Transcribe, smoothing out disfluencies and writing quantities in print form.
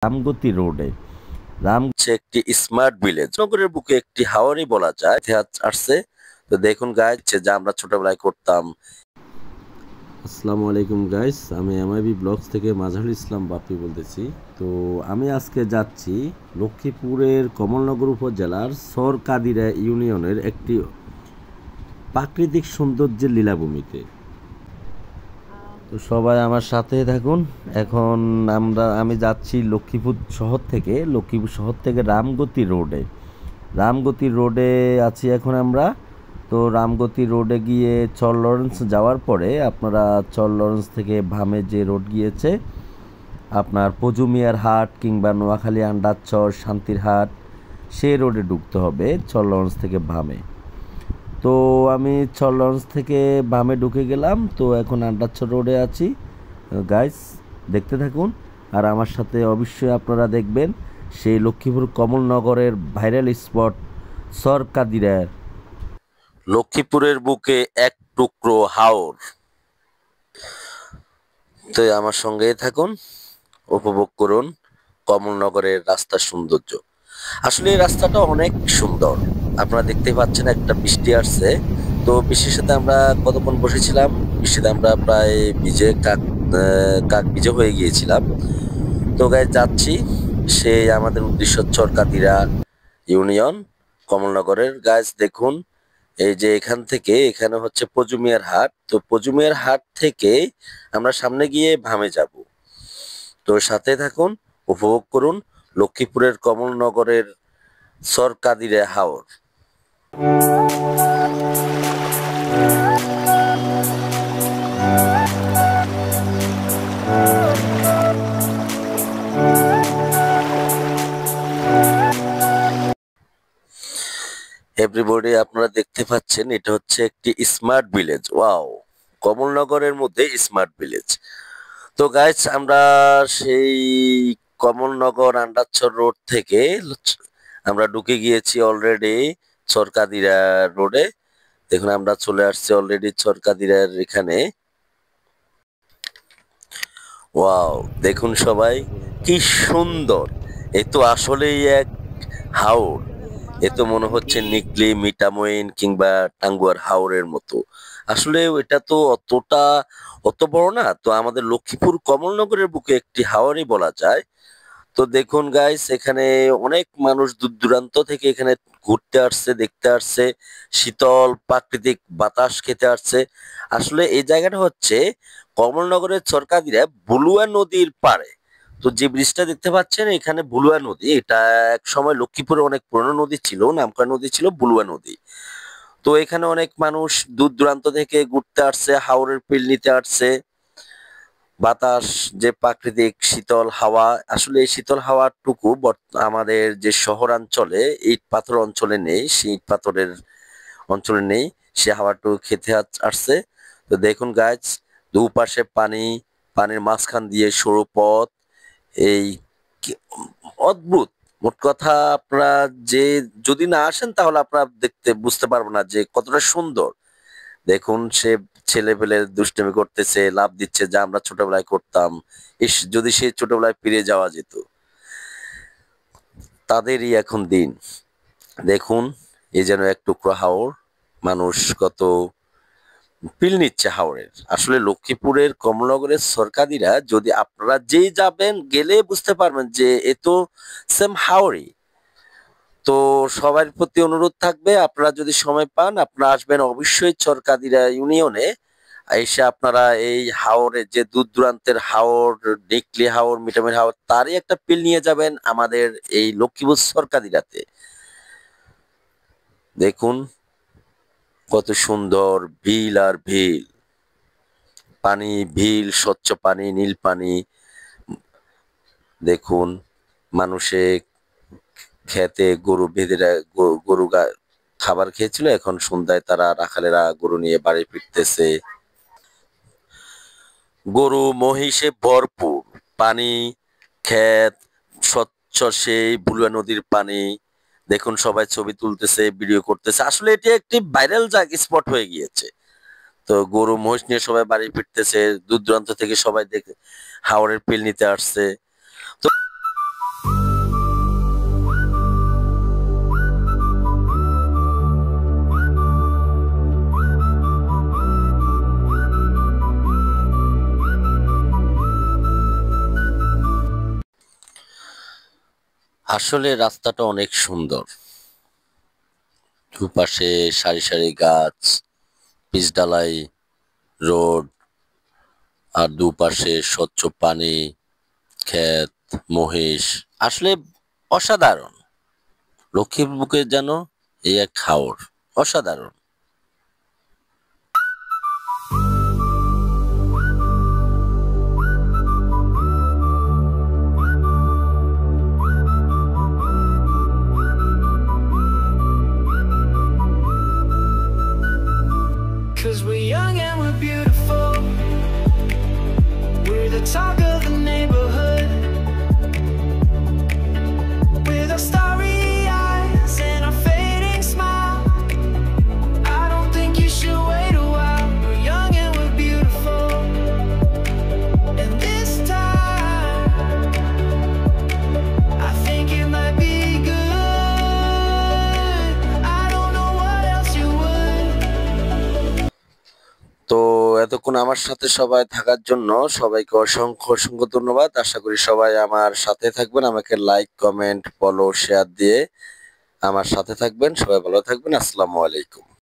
রামগতি রোডে রাম একটি smart village নগরের বুকে একটি হাওয়ারই বলা যায় আসছে। তো দেখুন গাইজ যা আমরা ছোটবেলায় করতাম। আসসালামু আলাইকুম গাইস, আমি এমআইবি ব্লগস থেকে মাঝারুল ইসলাম বাপ্পি বলতেছি। তো আমি আজকে যাচ্ছি লক্ষ্মীপুরের কমলনগর উপজেলার সরকাদিরা ইউনিয়নের একটি প্রাকৃতিক সৌন্দর্যের লীলাভূমিতে। তো সবাই আমার সাথে থাকুন। এখন আমি যাচ্ছি লক্ষ্মীপুর শহর থেকে রামগতি রোডে আছি এখন আমরা। তো রামগতি রোডে গিয়ে চর লরেন্স যাওয়ার পরে আপনারা চর লরেন্স থেকে ভামে যে রোড গিয়েছে আপনার পজুমিয়ার হাট কিংবা নোয়াখালী আন্ডারচর শান্তির হাট, সেই রোডে ঢুকতে হবে চর লরেন্স থেকে ভামে। তো আমি চর লরেন্স থেকে বামে ঢুকে গেলাম। তো এখন আন্ডারচর রোডে আছি। গাইস দেখতে থাকুন, আর আমার সাথে অবশ্যই আপনারা দেখবেন সেই লক্ষ্মীপুর কমলনগরের ভাইরাল স্পট সরকাদিরা। লক্ষ্মীপুরের বুকে এক টুকরো হাওর। তো আমার সঙ্গেই থাকুন, উপভোগ করুন কমলনগরের রাস্তার সৌন্দর্য। আসলে এই রাস্তাটা অনেক সুন্দর। আপনারা দেখতে পাচ্ছেন একটা বৃষ্টি আসছে। তো বৃষ্টির সাথে আমরা কতক্ষণ বসেছিলাম, বৃষ্টিতে আমরা প্রায় কাক ভিজে হয়ে গিয়েছিলাম। তো গায়ে যাচ্ছি সেই আমাদের উদ্দেশ্য চরকাদিরা ইউনিয়ন কমলনগরের। গাছ দেখুন, এই যে এখানে হচ্ছে পজুমিয়ার হাট। তো পজুমিয়ার হাট থেকে আমরা সামনে গিয়ে ভামে যাব। তো সাথে থাকুন, উপভোগ করুন লক্ষ্মীপুরের কমলনগরের সরকাদিরা হাওর। এভরিবডি আপনারা দেখতে পাচ্ছেন এটা হচ্ছে একটি স্মার্ট ভিলেজ। ওয়াও, কমলনগরের মধ্যে স্মার্ট ভিলেজ। তো গাইস আমরা সেই কমলনগর আন্ডারচর রোড থেকে আমরা ঢুকে গিয়েছি অলরেডি সরকাদিরা রোডে। দেখুন আমরা চলে আসছি অলরেডি সরকাদিরার এখানে। ওয়াও, দেখুন সবাই কি সুন্দর। এ তো আসলেই এক হাওর। এ তো মনে হচ্ছে নিকলি মিটামইন কিংবা টাঙ্গুয়ার হাওরের মতো। আসলে এটা তো অত বড় না। তো আমাদের লক্ষ্মীপুর কমলনগরের বুকে একটি হাওরই বলা যায়। তো দেখুন গাইস, এখানে অনেক মানুষ দূর দূরান্ত থেকে এখানে ঘুরতে আসছে, দেখতে আসছে, শীতল প্রাকৃতিক বাতাস খেতে আসছে। আসলে এই জায়গাটা হচ্ছে কমলনগরের চরকাদিরা বুলুয়া নদীর পাড়ে। তো যে ব্রিজটা দেখতে পাচ্ছেন এখানে বুলুয়া নদী, এটা এক সময় লক্ষ্মীপুরে অনেক পুরনো নদী ছিল, নামকরা নদী ছিল বুলুয়া নদী। তো এখানে অনেক মানুষ দূর দূরান্ত থেকে ঘুরতে আসছে, হাওরের পিল নিতে আসছে। বাতাস যে প্রাকৃতিক শীতল হাওয়া, আসলে এই শীতল হাওয়াটুকু আমাদের যে শহরাঞ্চলে ইট পাথর অঞ্চলে নেই, সেই ইট পাথরের অঞ্চলে নেই, সে হাওয়াটুকু খেতে আসছে। তো দেখুন গাছ, দুপাশে পানি, পানির মাঝখান দিয়ে সরু পথ। এই অদ্ভুত। মোট কথা আপনারা যে যদি না আসেন তাহলে আপনারা বুঝতে পারবেন না যে কতটা সুন্দর। দেখুন সে ছেলে পেলে দুষ্টুমি করতেছে, লাভ দিচ্ছে, যা আমরা ছোটবেলায় করতাম। ইস, যদি সেই ছোটবেলায় ফিরে যাওয়া যেত। তাদেরই এখন দিন। দেখুন এই যেন এক টুকরো হাওর, মানুষ কত পিল নিচ্ছে হাওরের। আসলে লক্ষ্মীপুরের কমলনগরের সরকারিরা যদি আপনারা যেই যাবেন গেলে বুঝতে পারবেন যে এ তো সেম হাওরই। তো সবার প্রতি অনুরোধ থাকবে, আপনারা যদি সময় পান আপনারা আসবেন অবশ্যই চরকাদিরা ইউনিয়নে। এসে আপনারা এই হাওরে যে দূর দূরান্তের হাওর, নিকলি হাওর, মিটামির হাওর, তারই একটা পিল নিয়ে যাবেন আমাদের এই লক্ষ্মীপুর সরকাদিরাতে। দেখুন কত সুন্দর ভিল আর ভিল, পানি ভিল, স্বচ্ছ পানি, নীল পানি। দেখুন মানুষে খেতে গরু বেঁধে গরু খাবার খেয়েছিল, এখন সন্ধ্যায় তারা রাখালেরা গরু নিয়ে বাড়ি ফিরতেছে। গরু মহিষে ভরপুর, পানি, ক্ষেত, স্বচ্ছ সেই বুলুয়া নদীর পানি। দেখুন সবাই ছবি তুলতেছে, ভিডিও করতেছে। আসলে এটি একটি ভাইরাল স্পট হয়ে গিয়েছে। তো গরু মহিষ নিয়ে সবাই বাড়ি ফিরতেছে, দূর দূরান্ত থেকে সবাই দেখে হাওরের পিল নিতে আসছে। তো আসলে রাস্তাটা অনেক সুন্দর, দুপাশে সারি সারি গাছ, পিচঢালাই রোড, আর দুপাশে স্বচ্ছ পানি, ক্ষেত, মহিষ। আসলে অসাধারণ। লক্ষ্মীর বুকে যেন এই এক হাওর, অসাধারণ। Cause we're young and we're beautiful. We're the talk of the neighborhood. With our starry eyes and our fading smile, I don't think you should wait a while. We're young and we're beautiful. And this time, I think it might be good. I don't know what else you would. তো এতক্ষণ আমার সাথে সবাই থাকার জন্য সবাইকে অসংখ্য অসংখ্য ধন্যবাদ। আশা করি সবাই আমার সাথে থাকবেন, আমাকে লাইক, কমেন্ট, ফলো, শেয়ার দিয়ে আমার সাথে থাকবেন। সবাই ভালো থাকবেন। আসসালামু আলাইকুম।